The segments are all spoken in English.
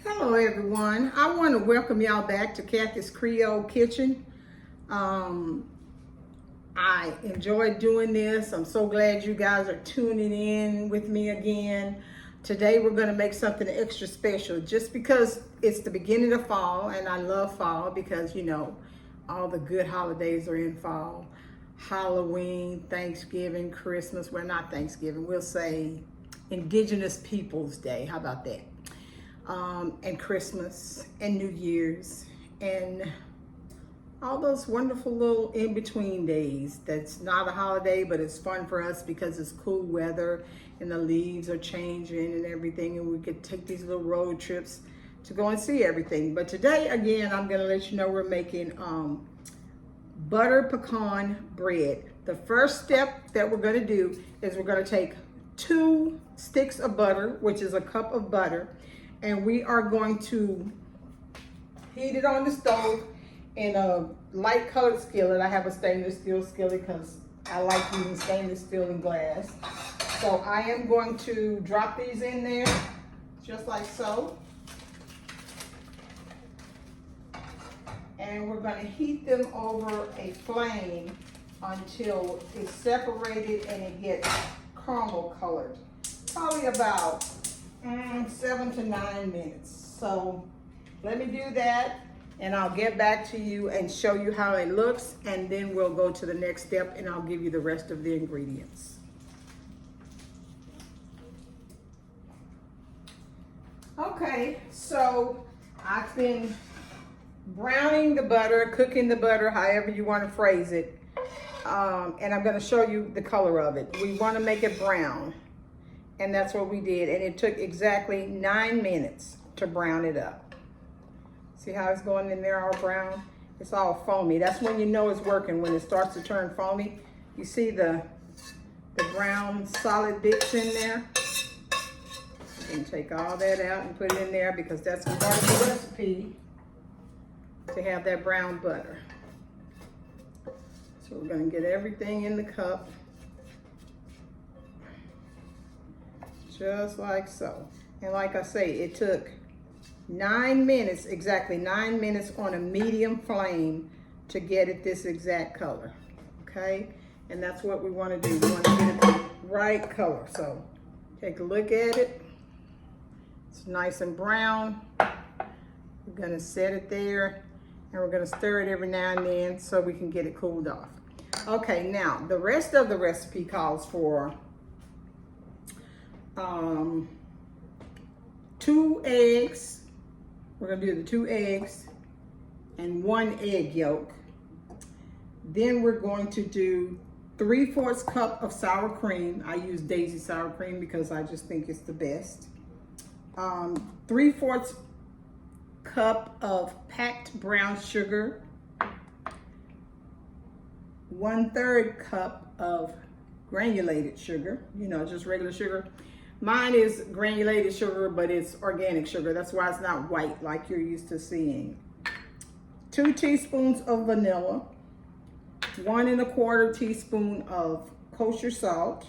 Hello everyone. I want to welcome y'all back to Kathy's Creole Kitchen. I enjoyed doing this. I'm so glad you guys are tuning in with me again. Today we're going to make something extra special just because it's the beginning of fall, and I love fall because you know all the good holidays are in fall. Halloween, Thanksgiving, Christmas. Well, not Thanksgiving. We'll say Indigenous Peoples Day. How about that? And Christmas and New Year's and all those wonderful little in-between days. That's not a holiday, but it's fun for us because it's cool weather and the leaves are changing and everything, and we could take these little road trips to go and see everything. But today, again, I'm gonna let you know we're making butter pecan bread. The first step that we're gonna do is we're gonna take 2 sticks of butter, which is a cup of butter, and we are going to heat it on the stove in a light colored skillet. I have a stainless steel skillet because I like using stainless steel and glass. So I am going to drop these in there just like so. And we're going to heat them over a flame until it's separated and it gets caramel colored. Probably about 7 to 9 minutes. So let me do that and I'll get back to you and show you how it looks, and then we'll go to the next step and I'll give you the rest of the ingredients. Okay, so I've been browning the butter, cooking the butter, however you want to phrase it, and I'm going to show you the color of it. We want to make it brown. And that's what we did. And it took exactly 9 minutes to brown it up. See how it's going in there all brown? It's all foamy. That's when you know it's working, when it starts to turn foamy. You see the brown solid bits in there? You can take all that out and put it in there because that's part of the recipe to have that brown butter. So we're going to get everything in the cup. Just like so. And like I say, it took 9 minutes, exactly 9 minutes on a medium flame to get it this exact color. Okay? And that's what we want to do. We want to get it the right color. So take a look at it. It's nice and brown. We're going to set it there and we're going to stir it every now and then so we can get it cooled off. Okay, now the rest of the recipe calls for 2 eggs. We're gonna do the 2 eggs and 1 egg yolk. Then we're going to do 3/4 cup of sour cream. I use Daisy sour cream because I just think it's the best. 3/4 cup of packed brown sugar. 1/3 cup of granulated sugar, you know, just regular sugar. Mine is granulated sugar, but it's organic sugar. That's why it's not white like you're used to seeing. 2 teaspoons of vanilla. 1 1/4 teaspoon of kosher salt.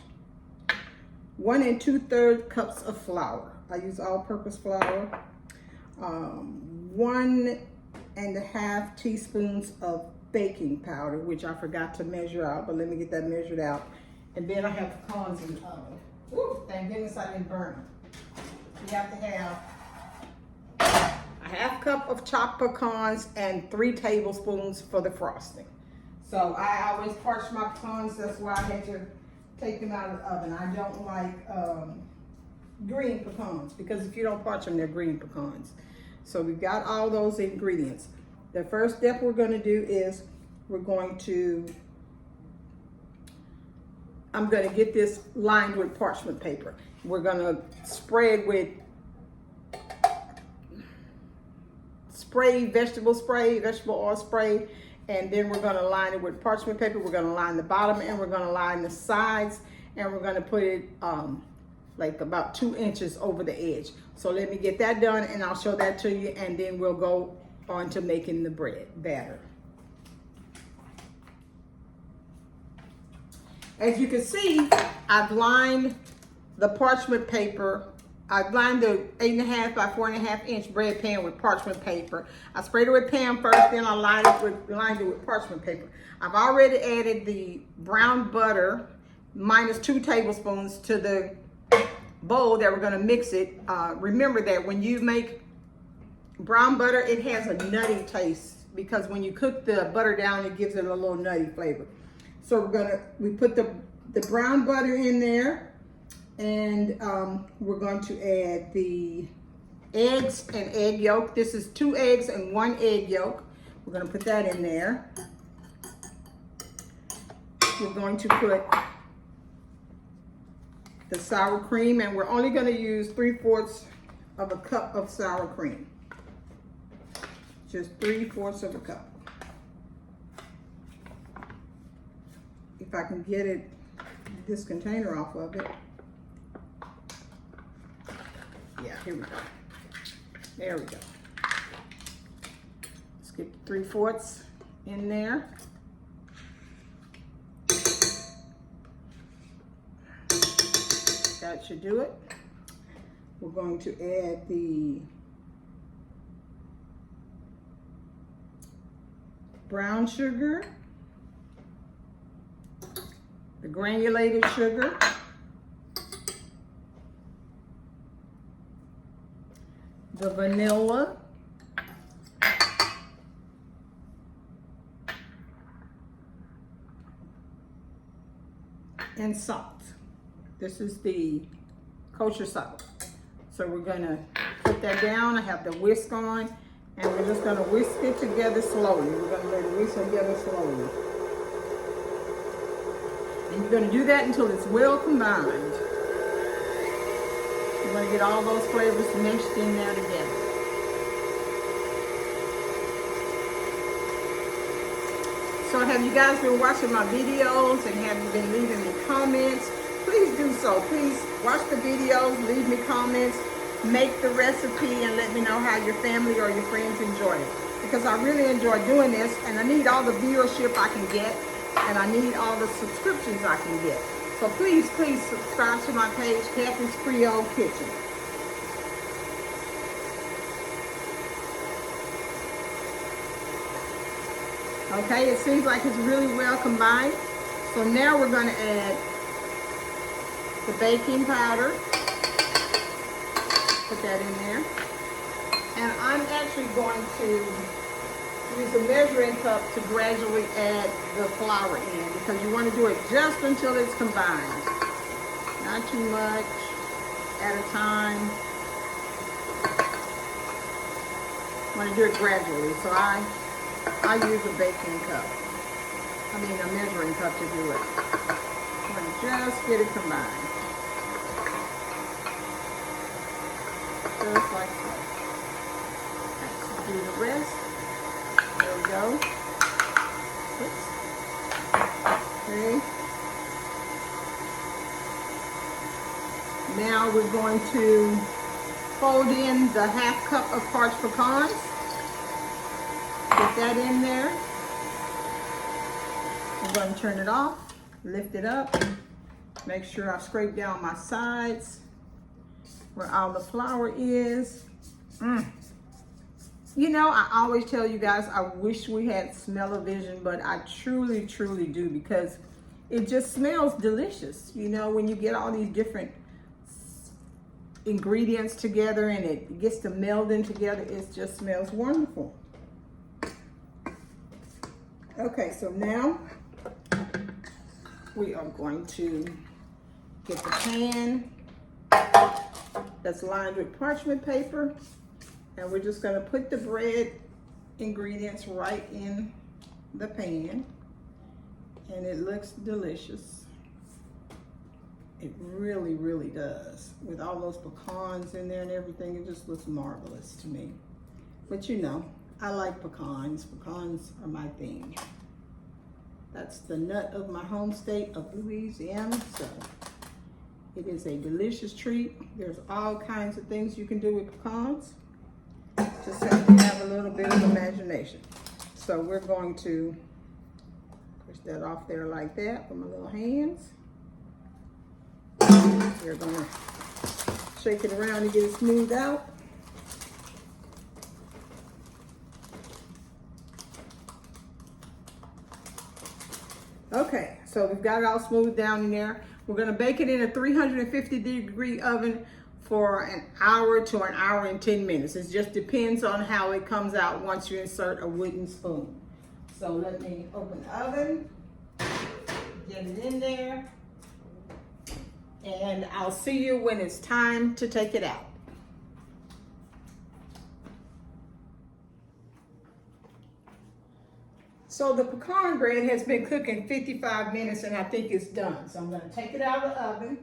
1 2/3 cups of flour. I use all-purpose flour. 1 1/2 teaspoons of baking powder, which I forgot to measure out, but let me get that measured out. And then I have pecans in the oven. Ooh, thank goodness I didn't burn them. You have to have a 1/2 cup of chopped pecans and 3 tablespoons for the frosting. So I always parch my pecans. That's why I had to take them out of the oven. I don't like green pecans because if you don't parch them, they're green pecans. So we've got all those ingredients. The first step we're going to do is I'm going to get this lined with parchment paper. We're going to spray it with vegetable oil spray, and then we're going to line it with parchment paper. We're going to line the bottom and we're going to line the sides, and we're going to put it like about 2 inches over the edge. So let me get that done and I'll show that to you, and then we'll go on to making the bread batter. As you can see, I've lined the parchment paper I lined the 8.5 by 4.5 inch bread pan with parchment paper. I sprayed it with Pam first, then I lined it with parchment paper. I've already added the brown butter minus 2 tablespoons to the bowl that we're gonna mix it. Remember that when you make brown butter, it has a nutty taste because when you cook the butter down, it gives it a little nutty flavor. So we put the brown butter in there. And we're going to add the eggs and egg yolk. This is 2 eggs and 1 egg yolk. We're going to put that in there. We're going to put the sour cream, and we're only going to use 3/4 of a cup of sour cream. Just 3/4 of a cup. If I can get this container off of it. Yeah, here we go. There we go. Let's get 3/4 in there. That should do it. We're going to add the brown sugar, the granulated sugar, the vanilla, and salt. This is the kosher salt. So we're gonna put that down. I have the whisk on, and we're just gonna whisk it together slowly. We're gonna let it whisk together slowly. And you're gonna do that until it's well combined. You're gonna get all those flavors meshed in there together. So have you guys been watching my videos and have you been leaving me comments? Please do so. Please watch the videos, leave me comments, make the recipe, and let me know how your family or your friends enjoy it. Because I really enjoy doing this, and I need all the viewership I can get, and I need all the subscriptions I can get. So please, please subscribe to my page, Kathy's Creole Kitchen. Okay, it seems like it's really well combined. So now we're going to add the baking powder. Put that in there. And I'm actually going to use a measuring cup to gradually add the flour in, because you want to do it just until it's combined. Not too much at a time. You want to do it gradually. So I use a baking cup. I mean a measuring cup to do it. I want to just get it combined. Just like so. Let's do the rest. There we go. Oops. Okay. Now we're going to fold in the 1/2 cup of parched pecans. Put that in there. I'm going to turn it off, lift it up, make sure I scrape down my sides where all the flour is. You know, I always tell you guys, I wish we had smell-o-vision, but I truly, truly do, because it just smells delicious. You know, when you get all these different ingredients together and it gets to melding together, it just smells wonderful. Okay, so now we are going to get the pan that's lined with parchment paper, and we're just going to put the bread ingredients right in the pan, and it looks delicious. It really, really does. With all those pecans in there and everything, it just looks marvelous to me. But you know, I like pecans. Pecans are my thing. That's the nut of my home state of Louisiana, so it is a delicious treat. There's all kinds of things you can do with pecans. Just have to have a little bit of imagination. So we're going to push that off there like that with my little hands. We're going to shake it around to get it smoothed out. Okay, so we've got it all smoothed down in there. We're gonna bake it in a 350-degree oven for an hour to an hour and 10 minutes. It just depends on how it comes out once you insert a wooden spoon. So let me open the oven, get it in there, and I'll see you when it's time to take it out. So the pecan bread has been cooking 55 minutes and I think it's done. So I'm gonna take it out of the oven.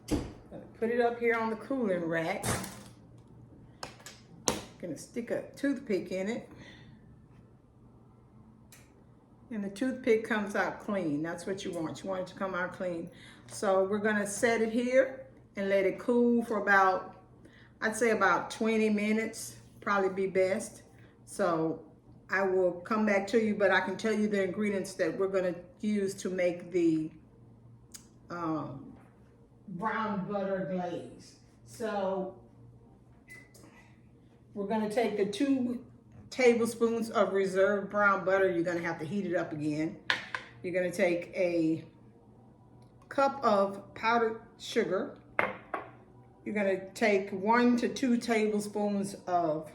Gonna put it up here on the cooling rack. Gonna stick a toothpick in it. And the toothpick comes out clean. That's what you want. You want it to come out clean. So we're gonna set it here and let it cool for about, I'd say about 20 minutes, probably be best. So I will come back to you, but I can tell you the ingredients that we're gonna use to make the brown butter glaze. So we're gonna take the 2 tablespoons of reserved brown butter. You're gonna have to heat it up again. You're gonna take a cup of powdered sugar. You're gonna take 1 to 2 tablespoons of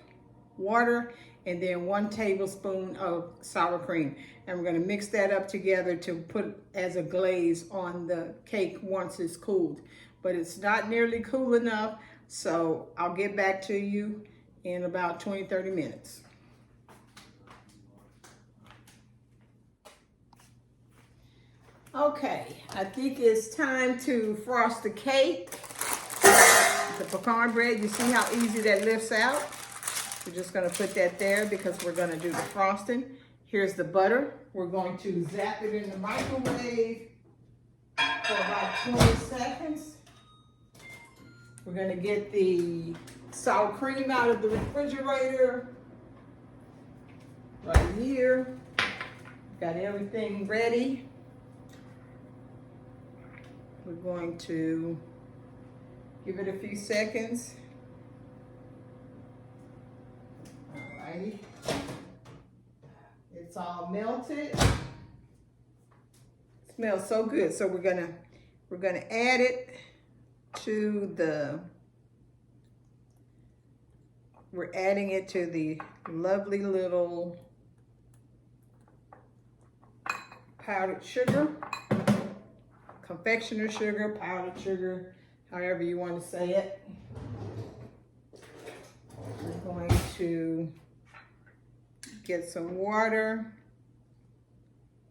water and then 1 tablespoon of sour cream. And we're gonna mix that up together to put as a glaze on the cake once it's cooled. But it's not nearly cool enough, so I'll get back to you in about 20-30 minutes. Okay, I think it's time to frost the cake. The pecan bread, you see how easy that lifts out? We're just gonna put that there because we're gonna do the frosting. Here's the butter. We're going to zap it in the microwave for about 20 seconds. We're gonna get the sour cream out of the refrigerator right here. Got everything ready. We're going to give it a few seconds. Alrighty. It's all melted. It smells so good. So we're gonna add it to the, we're adding it to the lovely little powdered sugar, confectioner sugar, powdered sugar, however you want to say it. We're going to get some water,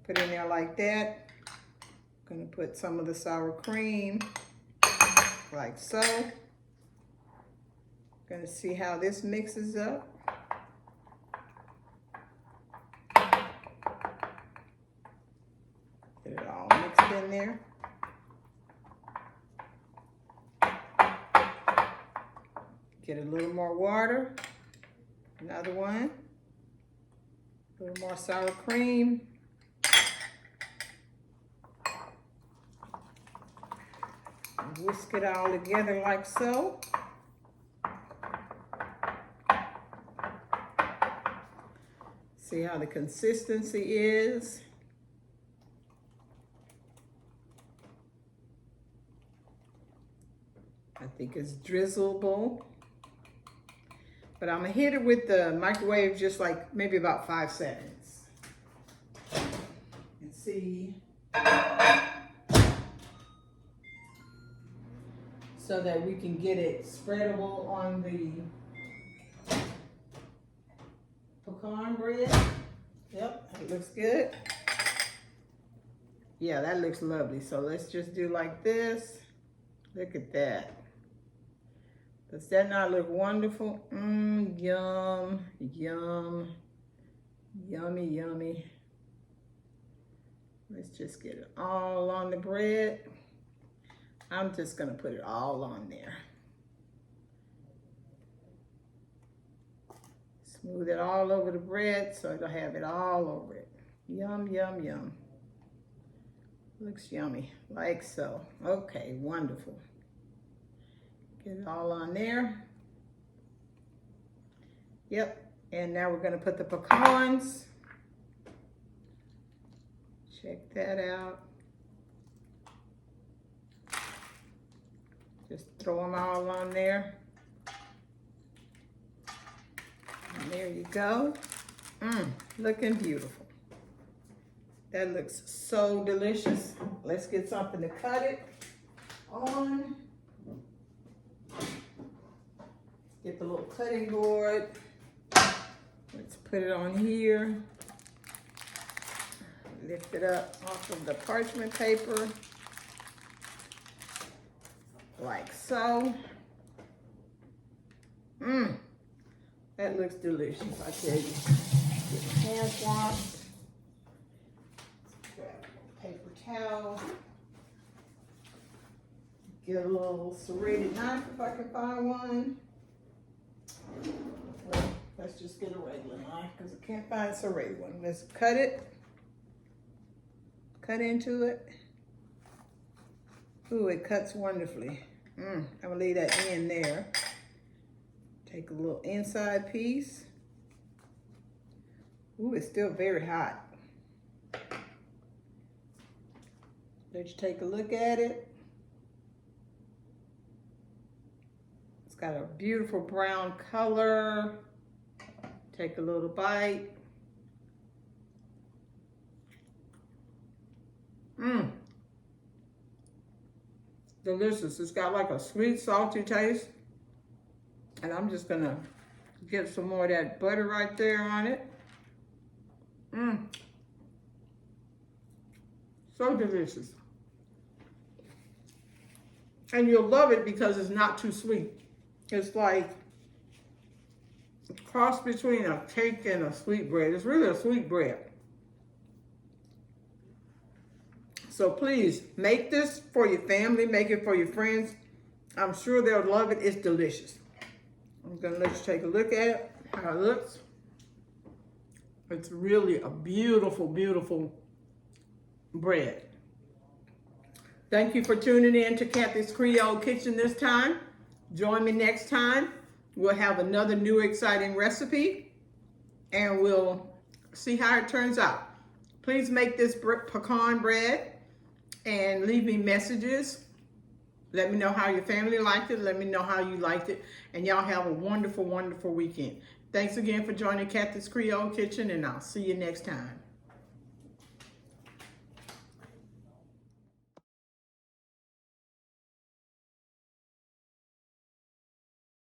put in there like that. I'm going to put some of the sour cream, like so. Going to see how this mixes up. Get it all mixed in there. Get a little more water, another one, a little more sour cream. Whisk it all together like so. See how the consistency is. I think it's drizzleable. But I'm gonna hit it with the microwave just like maybe about 5 seconds. And see. So that we can get it spreadable on the pecan bread. Yep, it looks good. Yeah, that looks lovely. So let's just do like this. Look at that. Does that not look wonderful? Yum, yum, yummy, yummy. Let's just get it all on the bread. I'm just gonna put it all on there. Smooth it all over the bread so it'll have it all over it. Yum, yum, yum. Looks yummy, like so. Okay, wonderful. Get it all on there. Yep, and now we're gonna put the pecans. Check that out. Just throw them all on there. And there you go. Looking beautiful. That looks so delicious. Let's get something to cut it on. Get the little cutting board. Let's put it on here. Lift it up off of the parchment paper. Like so. That looks delicious, I tell you. Get my hands washed. Grab a paper towel. Get a little serrated knife if I can find one. Well, let's just get a regular knife because I can't find a serrated one. Let's cut it. Cut into it. Ooh, it cuts wonderfully. I'm gonna leave that in there. Take a little inside piece. Ooh, it's still very hot. Let you take a look at it. It's got a beautiful brown color. Take a little bite. Delicious. It's got like a sweet, salty taste. And I'm just gonna get some more of that butter right there on it. So delicious. And you'll love it because it's not too sweet. It's like a cross between a cake and a sweet bread. It's really a sweet bread. So please make this for your family, make it for your friends. I'm sure they'll love it. It's delicious. I'm gonna let you take a look at it, how it looks. It's really a beautiful, beautiful bread. Thank you for tuning in to Kathy's Creole Kitchen this time. Join me next time. We'll have another new exciting recipe and we'll see how it turns out. Please make this pecan bread and leave me messages. Let me know how your family liked it. Let me know how you liked it. And y'all have a wonderful, wonderful weekend. Thanks again for joining Kathy's Creole Kitchen, and I'll see you next time.